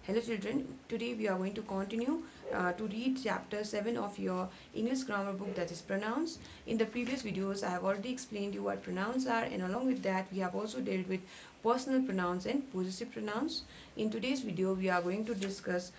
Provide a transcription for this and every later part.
Hello children, today we are going to continue to read chapter 7 of your English grammar book, that is pronouns. In the previous videos I have already explained you what pronouns are, and along with that we have also dealt with personal pronouns and possessive pronouns. In today's video we are going to discuss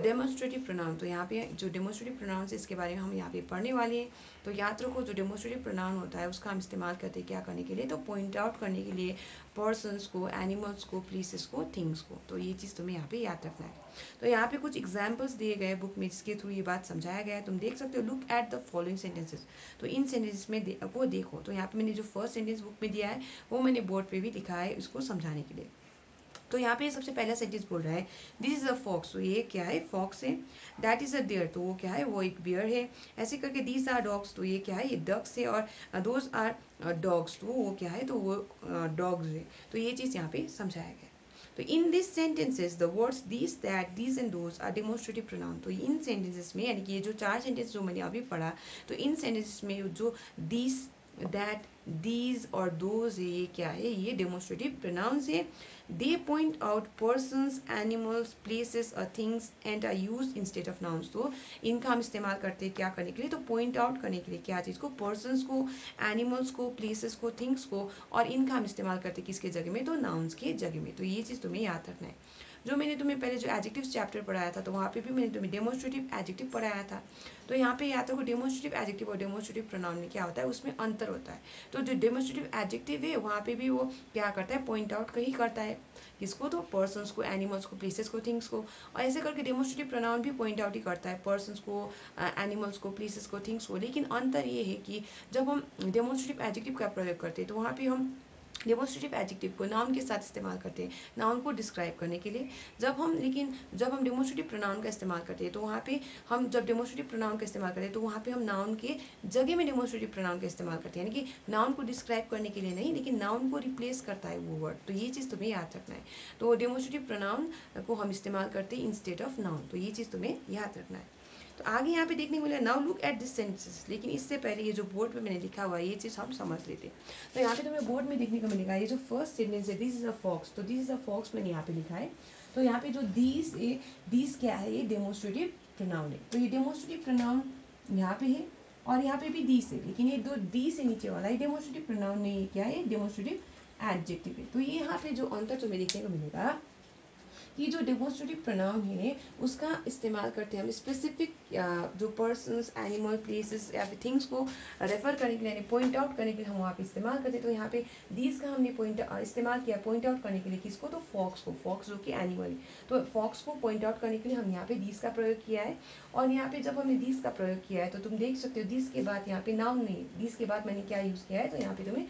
demonstrative pronoun. तो यहाँ पे जो demonstrative pronouns है इसके बारे में हम यहाँ पे पढ़ने वाले हैं. तो याद रखो जो demonstrative pronoun होता है उसका हम इस्तेमाल करते हैं क्या करने के लिए, तो पॉइंट आउट करने के लिए पर्सनस को, एनिमल्स को, प्लेसेस को, थिंग्स को. तो ये चीज़ तुम्हें यहाँ पे याद रखना है. तो यहाँ पे कुछ एग्जाम्पल्स दिए गए बुक में जिसके थ्रू ये बात समझाया गया है. तुम देख सकते हो. Look at the following sentences. तो इन सेंटेंसेस में वो देखो. तो यहाँ पे मैंने जो फर्स्ट सेंटेंस बुक में दिया है वो मैंने बोर्ड पे भी लिखा है इसको समझाने के लिए. तो यहाँ पे सबसे पहला सेंटेंस बोल रहा है दिस इज अ फॉक्स. तो ये क्या है? फॉक्स है. That is a deer. तो वो क्या है? वो एक बियर है. ऐसे करके दीज आर डॉग्स. तो ये क्या है? ये डक्स है. और दोज आर डॉग्स. तो वो क्या है? तो वो डॉग्स है. तो ये चीज़ यहाँ पे समझाया गया. तो in this sentences the words this, that, these and those are demonstrative pronoun. तो इन सेंटेंसेस में, यानी कि ये जो चार सेंटेंस जो मैंने अभी पढ़ा, तो इन सेंटेंसेस में जो दिस, दैट, दीज और दोज है, ये क्या है? ये डेमोन्स्ट्रेटिव प्रोनाउंस है. They point out persons, animals, places और things and are used instead of nouns. तो इनका हम इस्तेमाल करते हैं क्या करने के लिए? तो पॉइंट आउट करने के लिए. क्या चीज़ को? पर्सन्स को, एनिमल्स को, प्लेसेस को, थिंग्स को. और इनका हम इस्तेमाल करते हैं किसके जगह में? तो नाउन्स के जगह में. तो ये चीज़ तुम्हें याद रखना है. जो मैंने तुम्हें पहले जो एडजेक्टिव्स चैप्टर पढ़ाया था तो वहाँ पे भी मैंने तुम्हें डेमोन्स्ट्रेटिव एडजेक्टिव पढ़ाया था. तो यहाँ पे याद रखो डेमोन्स्ट्रेटिव एडजेक्टिव और डेमोन्स्ट्रेटिव प्रोनाउन में क्या होता है, उसमें अंतर होता है. तो जो डेमोन्स्ट्रेटिव एडजेक्टिव है वहाँ पे भी वो क्या करता है? पॉइंट आउट कहीं करता है. किसको? तो पर्सन्स को, एनिमल्स को, प्लेसेस को, थिंग्स को. और ऐसे करके डेमोन्स्ट्रेटिव प्रोनाउन भी पॉइंट आउट ही करता है पर्सन्स को, एनिमल्स को, प्लेसेस को, थिंग्स को. लेकिन अंतर ये है कि जब हम डेमोन्स्ट्रेटिव एडजेक्टिव का प्रयोग करते हैं तो वहाँ पे हम डेमोन्स्ट्रेटिव एडजेक्टिव को नाउन के साथ इस्तेमाल करते हैं नाउन को डिस्क्राइब करने के लिए. जब हम डेमोन्स्ट्रेटिव प्रोनाउन का इस्तेमाल करते हैं तो वहाँ पे हम जब डेमोन्स्ट्रेटिव प्रोनाउन का इस्तेमाल करते हैं तो वहाँ पे हम नाउन के जगह में डेमोन्स्ट्रेटिव प्रोनाउन का इस्तेमाल करते हैं. यानी कि नाउन को डिस्क्राइब करने के लिए नहीं, लेकिन नाउन को रिप्लेस करता है वो वर्ड. तो ये चीज़ तुम्हें याद रखना है. तो डेमोन्स्ट्रेटिव प्रोनाउन को हम इस्तेमाल करते हैं इंस्टेड ऑफ नाउन. तो ये चीज़ तुम्हें याद रखना है. तो आगे यहाँ पे देखने को मिला now look at this sentences. लेकिन इससे पहले ये जो बोर्ड पे मैंने लिखा हुआ है ये चीज़ हम समझ लेते हैं. तो यहाँ पे तुम्हें बोर्ड में देखने को मिलेगा ये जो फर्स्ट सेंटेंस है दिस इज अ फॉक्स. तो दिस इज अ फॉक्स मैंने यहाँ पे लिखा है. तो यहाँ पे जो दिस क्या है? ये डेमोन्स्ट्रेटिव प्रोनाउन है. तो ये डेमोन्स्ट्रेटिव प्रोनाउन यहाँ पे है और यहाँ पे भी दिस है. लेकिन ये दो दी से नीचे वाला ये डेमोन्स्ट्रेटिव प्रोनाउन नहीं है. क्या है? डेमोन्स्ट्रेटिव एडजेक्टिव है. तो ये यहाँ पे जो अंतर तुम्हें देखने को मिलेगा कि जो डेमोन्स्ट्रेटिव प्रोनाउन है उसका इस्तेमाल करते हैं हम स्पेसिफिक जो पर्सन्स, एनिमल, प्लेसेस या फिर थिंग्स को रेफर करने के लिए, यानी पॉइंट आउट करने के लिए हम वहाँ पे इस्तेमाल करते हैं. तो यहाँ पे दीज का हमने इस्तेमाल किया पॉइंट आउट करने के लिए. किसको? तो फॉक्स को. फॉक्स जो कि एनिमल है. तो फॉक्स को पॉइंट आउट करने के लिए हम यहाँ पे दीज का प्रयोग किया है. और यहाँ पे जब हमने दीज का प्रयोग किया है तो तुम देख सकते हो दीज के बाद यहाँ पे नाउन नहीं. दीज के बाद मैंने क्या यूज़ किया है? तो यहाँ पे तुम्हें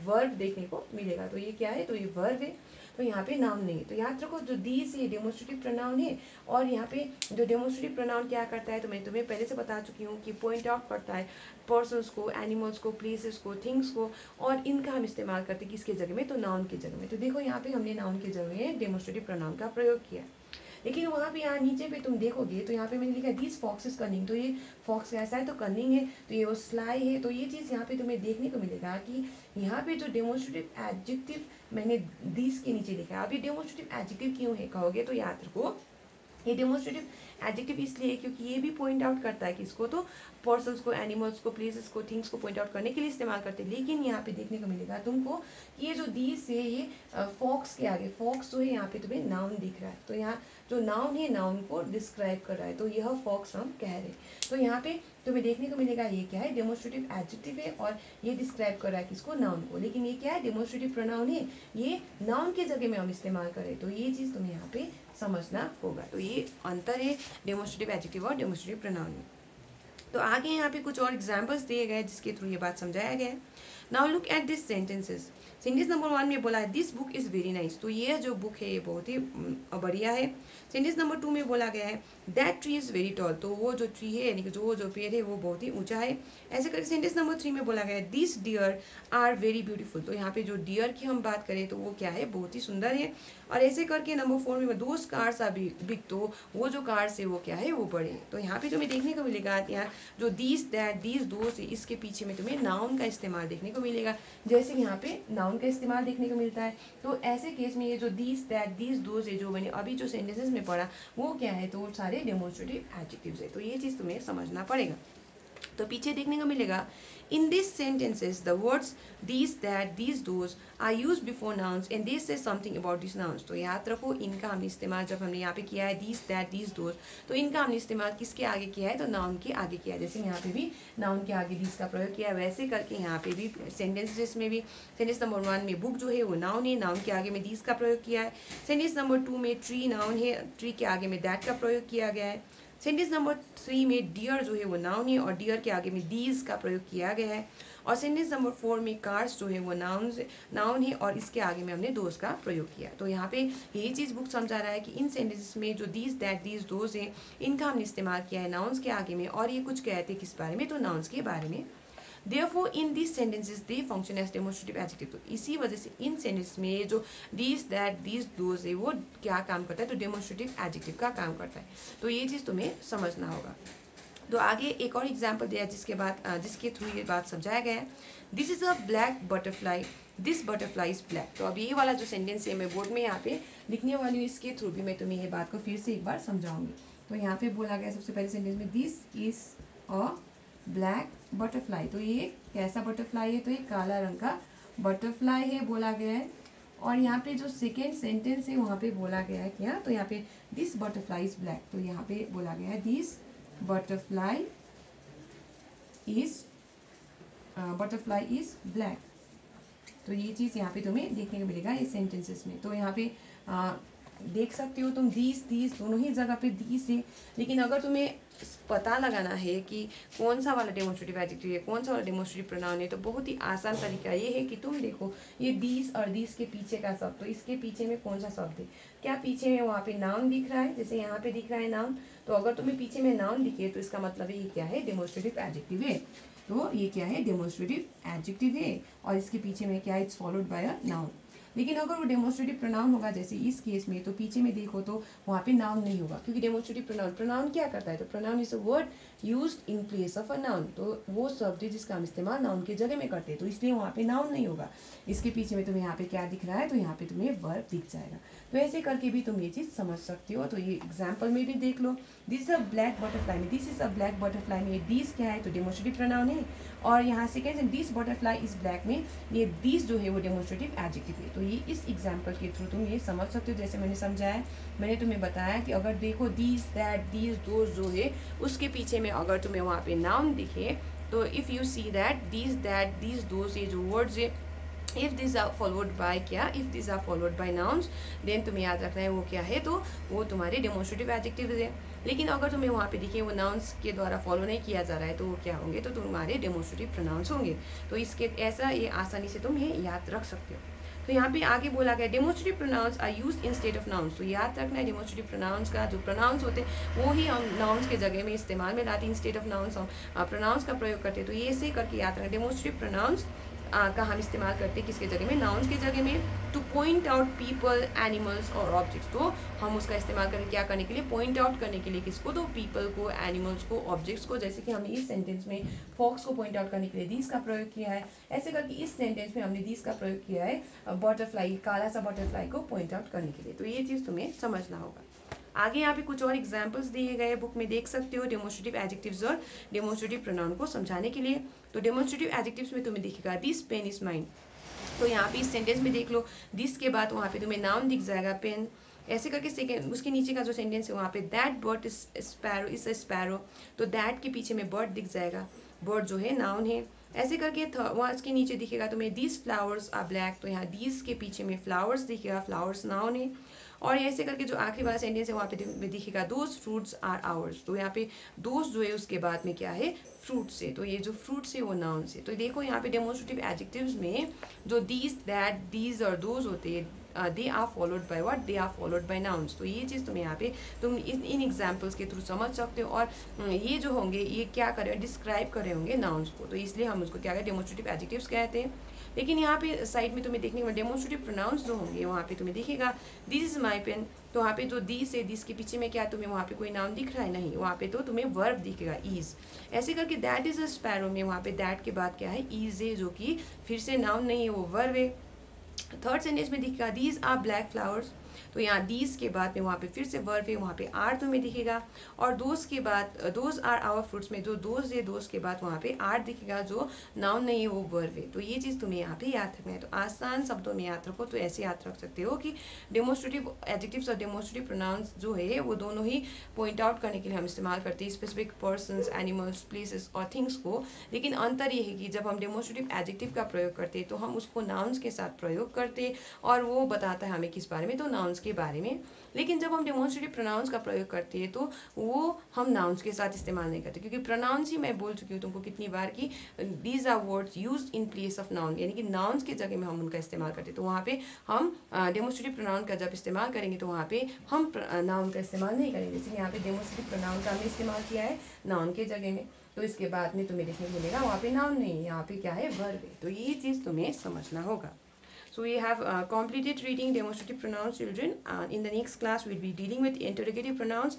वर्ब देखने को मिलेगा. तो ये क्या है? तो ये वर्ब है. तो यहाँ पे नाउन नहीं है. तो याद रखो जो दीज ये डेमोन्स्ट्रेटिव प्रोनाउन है. और यहाँ पे जो डेमोन्स्ट्रेटिव प्रोनाउन क्या करता है तो मैं तुम्हें पहले से बता चुकी हूँ कि पॉइंट आउट करता है पर्सन्स को, एनिमल्स को, प्लेसेस को, थिंग्स को. और इनका हम इस्तेमाल करते हैं किसके जगह में? तो नाउन के जगह में. तो देखो यहाँ पे हमने नाउन के जगह में डेमोन्स्ट्रेटिव प्रोनाउन का प्रयोग किया. लेकिन वहाँ पे यहाँ नीचे पे तुम देखोगे तो यहाँ पे मैंने लिखा दिस फॉक्स इज कनिंग. तो ये फॉक्स कैसा है? तो कनिंग है. तो ये वो स्लाई है. तो ये चीज़ यहाँ पे तुम्हें देखने को मिलेगा कि यहाँ पे जो डेमोन्स्ट्रेटिव एडजेक्टिव मैंने दिस के नीचे लिखा है. अब ये डेमोन्स्ट्रेटिव एडजेक्टिव क्यों है कहोगे? तो याद रखो ये डेमोन्स्ट्रेटिव एडजेक्टिव इसलिए है क्योंकि ये भी पॉइंट आउट करता है किसको? तो पर्सन्स को, एनिमल्स को, प्लेसेस को, थिंग्स को पॉइंट आउट करने के लिए इस्तेमाल करते हैं. लेकिन यहाँ पे देखने को मिलेगा तुमको कि ये जो दीज है ये फॉक्स के आगे फॉक्स जो है यहाँ पे तुम्हें नाउन दिख रहा है. तो यहाँ जो नाउन है नाउन को डिस्क्राइब कर रहा है. तो यह फॉक्स हम कह रहे हैं. तो यहाँ पे तुम्हें देखने को मिलेगा ये क्या है? डेमोन्स्ट्रेटिव एडजेक्टिव है और ये डिस्क्राइब कर रहा है किसको? नाउन को. लेकिन ये क्या है? डेमोन्स्ट्रेटिव प्रोनाउन है. ये नाउन के जगह में हम इस्तेमाल करें. तो ये चीज़ तुम्हें यहाँ पे समझना होगा. तो ये अंतर है डेमोन्स्ट्रेटिव एडजेक्टिव और डेमोन्स्ट्रेटिव प्रोनाउन में. तो आगे यहाँ पे कुछ और एग्जाम्पल्स दिए गए जिसके थ्रू ये बात समझाया गया है. Now look at this sentences. Sentence number 1 में बोला है this book is very nice. तो ये जो बुक है ये बहुत ही बढ़िया है. सेंटेंस नंबर 2 में बोला गया है that tree is very tall. तो वो जो ट्री है यानी कि जो पेड़ है वो बहुत ही ऊंचा है. ऐसे करके सेंटेंस नंबर 3 में बोला गया है this deer are very beautiful. तो यहाँ पे जो डियर की हम बात करें तो वो क्या है? बहुत ही सुंदर है. और ऐसे करके नंबर 4 में दोज कार्स आर बिग. तो वो जो कार्स है वो क्या है? वो बड़े. तो यहाँ पे तुम्हें देखने को मिलेगा यहाँ जो दीज, दैट, दीज, दोज है इसके पीछे में तुम्हें नाउन का इस्तेमाल देखने को मिलेगा. जैसे यहाँ पे नाउन नाउन का इस्तेमाल देखने को मिलता है। तो ऐसे केस में ये जो दीज दैट दीज दोज है जो मैंने अभी जो सेंटेंसेस में पढ़ा वो क्या है, तो सारे डेमोन्स्ट्रेटिव एडजेक्टिव्स है। तो ये चीज़ तुम्हें समझना पड़ेगा। तो पीछे देखने को मिलेगा in this sentences the words these that these those are use before nouns and this say something about this nouns. तो याद रखो इनका हमने इस्तेमाल जब हमने यहाँ पे किया है दीज दैट दीज दोज, तो इनका हमने इस्तेमाल किसके आगे किया है, तो नाउन के आगे किया है। जैसे यहाँ पे भी नाउन के आगे दीज का प्रयोग किया है, वैसे करके यहाँ पे भी सेंटेंसेस में भी सेंटेंस नंबर 1 में बुक जो है वो नाउन है, नाउन के आगे में दीज का प्रयोग किया है। सेंटेंस नंबर 2 में ट्री नाउन है, ट्री के आगे में दैट का प्रयोग किया गया है। सेंटेंस नंबर 3 में डियर जो है वो नाउन है और डियर के आगे में दीज का प्रयोग किया गया है। और सेंटेंस नंबर 4 में कार्स जो है वो नाउन है और इसके आगे में हमने दोज का प्रयोग किया। तो यहाँ पे यही चीज़ बुक समझा रहा है कि इन सेंटेंसेस में जो दीज दैट दीज दोज है इनका हमने इस्तेमाल किया है नाउन्स के आगे में, और ये कुछ कहते हैं किस बारे में, तो नाउन्स के बारे में। Therefore, in these sentences, they function as demonstrative adjective. तो इसी वजह से इन सेंटेंस में ये जो these, that, these, those है वो क्या काम करता है, तो demonstrative adjective का काम करता है। तो ये चीज़ तुम्हें समझना होगा। तो आगे एक और एग्जाम्पल दिया जिसके थ्रू ये बात समझाया गया है। This is a black butterfly, this butterfly is black. तो अब ये वाला जो सेंटेंस है मैं बोर्ड में यहाँ पे लिखने वाली हूँ, इसके थ्रू भी मैं तुम्हें ये बात को फिर से एक बार समझाऊंगी। तो यहाँ पे बोला गया सबसे पहले सेंटेंस में this is a black butterfly. तो ये कैसा बटरफ्लाई है, तो ये काला रंग का बटरफ्लाई है बोला गया है। और यहाँ पे जो सेकेंड सेंटेंस है वहाँ पे बोला गया है क्या, तो यहाँ पे दिस बटरफ्लाई इज ब्लैक। तो यहाँ पे बोला गया है दिस बटरफ्लाई इज ब्लैक। तो ये चीज़ यहाँ पे तुम्हें देखने को मिलेगा इस सेंटेंसेस में। तो यहाँ पे देख सकते हो तुम दीज दोनों ही जगह पे दीज है, लेकिन अगर तुम्हें पता लगाना है कि कौन सा वाला डेमोन्स्ट्रेटिव एडजेक्टिव है, कौन सा वाला डेमोन्स्ट्रेटिव प्रोनाउन है, तो बहुत ही आसान तरीका ये है कि तुम देखो ये दीज और दीज के पीछे का शब्द, तो इसके पीछे में कौन सा शब्द है, क्या पीछे में वहाँ पे नाउन दिख रहा है, जैसे यहाँ पे दिख रहा है नाउन। तो अगर तुम्हें पीछे में नाउन दिखे तो इसका मतलब ये क्या है, डेमोन्स्ट्रेटिव एडजेक्टिव है। तो ये क्या है, डेमोन्स्ट्रेटिव एडजेक्टिव है और इसके पीछे में क्या है, it's followed by a noun. लेकिन अगर वो डेमोन्स्ट्रेटिव प्रोनाउन होगा जैसे इस केस में, तो पीछे में देखो तो वहाँ पे नाउन नहीं होगा, क्योंकि डेमोन्स्ट्रेटिव प्रोनाउन क्या करता है, तो pronoun is a word used in place of a noun. तो वो शब्द है जिसका हम इस्तेमाल नाउन के जगह में करते हैं, तो इसलिए वहाँ पे नाउन नहीं होगा। इसके पीछे में तुम्हें यहाँ पे क्या दिख रहा है, तो यहाँ पे तुम्हें वर्ब दिख जाएगा। तो ऐसे करके भी तुम ये चीज़ समझ सकते हो। तो ये एग्जाम्पल में भी देख लो, this is a black butterfly में this is a black butterfly में दिस क्या है, तो डेमोन्स्ट्रेटिव प्रोनाउन है। और यहाँ second this butterfly is black में ये दिस जो है वो डेमोन्स्ट्रेटिव एडजेक्टिव है। तो ये इस एग्जाम्पल के थ्रू तुम ये समझ सकते हो। जैसे मैंने समझाया, मैंने तुम्हें बताया कि अगर देखो दीज दैट दीज दोज जो है उसके पीछे में अगर तुम्हें वहाँ पे नाउन दिखे, तो if you see that these those ये जो वर्ड्स है, if this are followed by क्या, if this are followed by nouns, then तुम्हें याद रखना है वो क्या है, तो वो तुम्हारे डेमोन्स्ट्रेटिव एडजेक्टिव है। लेकिन अगर तुम्हें वहाँ पे दिखे वो नाउन्स के द्वारा फॉलो नहीं किया जा रहा है, तो वो क्या होंगे, तो तुम्हारे डेमोन्स्ट्रेटिव प्रोनाउंस होंगे। तो इसके ऐसा ये आसानी से तुम ये याद रख सकते हो। तो यहाँ पे आगे बोला गया demonstrative pronouns are used instead of nouns. तो याद रखना है डेमोन्स्ट्रेटिव प्रोनाउंस का जो प्रोनाउंस होते हैं वो ही हम नाउन्स के जगह में इस्तेमाल में लाते हैं। इंस्टेड ऑफ नाउन्स हम प्रोनाउंस का प्रयोग करते हैं। तो ये ऐसे करके याद रखना, डेमोन्स्ट्रेटिव प्रोनाउंस का हम इस्तेमाल करते हैं किसके जगह में, नाउन्स के जगह में, two point out people animals और ऑब्जेक्ट्स। तो हम उसका इस्तेमाल करें क्या करने के लिए, पॉइंट आउट करने के लिए किसको, तो पीपल को, एनिमल्स को, ऑब्जेक्ट्स को। जैसे कि हमने इस सेंटेंस में फॉक्स को पॉइंट आउट करने के लिए दीज का प्रयोग किया है, ऐसे करके इस सेंटेंस में हमने दीज का प्रयोग किया है बटरफ्लाई, काला सा बटरफ्लाई को पॉइंट आउट करने के लिए। तो ये चीज़ तुम्हें समझना होगा। आगे यहाँ पे कुछ और एग्जाम्पल्स दिए गए बुक में, देख सकते हो डेमोन्स्ट्रेटिव एडजेक्टिव्स और डेमोन्स्ट्रेटिव प्रोनाउन को समझाने के लिए। तो डेमोन्स्ट्रेटिव एडजेक्टिव्स में तुम्हें दिखेगा दिस पेन इज माइन। तो यहाँ पे इस सेंटेंस में देख लो, दिस के बाद वहाँ पे तुम्हें नाउन दिख जाएगा पेन, ऐसे करके सेकेंड उसके नीचे का जो सेंटेंस है वहाँ पे that bird is sparrow is a sparrow. तो दैट के पीछे में बर्ड दिख जाएगा, बर्ड जो है नाउन है। ऐसे करके वहाँ इसके नीचे दिखेगा तुम्हें दिस फ्लावर्स आर ब्लैक। तो यहाँ दिस के पीछे में फ्लावर्स दिखेगा, फ्लावर्स नाउन है। और ऐसे करके जो आखिरी वाला सेंटेंस है वहाँ पे दिखेगा दोज फ्रूट्स आर आवर्स। तो यहाँ पे दोज जो है उसके बाद में क्या है, फ्रूट्स है। तो ये जो फ्रूट्स है वो नाउन से। तो देखो यहाँ पे डेमोन्स्ट्रेटिव एडजेक्टिव्स में जो दीज दैट दीज और दोज होते हैं, they are followed by what, they are followed by nouns. तो ये चीज़ तुम यहाँ पे तुम इन एग्जाम्पल्स के थ्रू समझ सकते हो। और ये जो होंगे ये क्या कर रहे हैं, डिस्क्राइब कर रहे होंगे नाउन्स को, तो इसलिए हम उसको क्या कहते हैं, डेमोन्स्ट्रेटिव एडजेक्टिव्स कहते हैं। लेकिन यहाँ पे साइड में तुम्हें देखने को डेमोन्स्ट्रेटिव प्रोनाउंस जो होंगे वहाँ पे तुम्हें दिखेगा दिस इज माई पेन। तो वहाँ पे जो दिस है, दिस के पीछे में क्या तुम्हें वहाँ पे कोई नाउन दिख रहा है, नहीं, वहाँ पे तो तुम्हें वर्ब दिखेगा इज। ऐसे करके दैट इज अ स्पैरो में वहाँ पे दैट के बाद क्या है, इज है, जो कि फिर से नाउन नहीं है, वो वर्ब है। थर्ड सेंटेंस में दिखेगा दीज आर ब्लैक फ्लावर्स, तो यहाँ दीज के बाद में वहाँ पे फिर से वर्ब है, वहाँ पे आर तुम्हें दिखेगा। और दोस्त के बाद दोज आर आवर फ्रूट्स में जो दोज है दोस्त के बाद वहाँ पे आर दिखेगा, जो नाउन नहीं है वो वर्ब है। तो ये चीज़ तुम्हें यहाँ पे याद रखना है। तो आसान शब्दों में याद रखो, तो ऐसे याद रख सकते हो कि डेमोस्ट्रेटिव एडजेक्टिव्स और डेमोस्ट्रेटिव प्रोनाउंस जो है वो दोनों ही पॉइंट आउट करने के लिए हम इस्तेमाल करते हैं स्पेसिफिक पर्सन्स, एनिमल्स, प्लेसेस और थिंग्स को। लेकिन अंतर ये है कि जब हम डेमोस्ट्रेटिव एडजेक्टिव का प्रयोग करते हैं तो हम उसको नाउन्स के साथ प्रयोग करते हैं और वो बताता है हमें किस बारे में, तो नाउन्स के बारे में। लेकिन जब हम डेमोन्स्ट्रेटिव प्रोनाउंस का प्रयोग करते हैं तो वो हम नाउन्स के साथ इस्तेमाल नहीं करते, क्योंकि प्रोनाउंस ही मैं बोल चुकी हूँ तुमको कितनी बार कि these are words use in place of noun, यानी कि नाउन्स के जगह में हम उनका इस्तेमाल करते हैं। तो वहाँ पे हम डेमोन्स्ट्रेटिव प्रोनाउन का जब इस्तेमाल करेंगे तो वहाँ पे हम नाउन का इस्तेमाल नहीं करेंगे। जैसे यहाँ पे डेमोन्स्ट्रेटिव प्रोनाउन का हमने इस्तेमाल किया है नाउन के जगह में, तो इसके बाद में तुम्हें देखने को मिलेगा वहाँ पे नाउन नहीं है, यहाँ पे क्या है, वर्ब है। तो ये चीज़ तुम्हें समझना होगा। So we have completed reading demonstrative pronouns, children. In the next class, we'll be dealing with interrogative pronouns.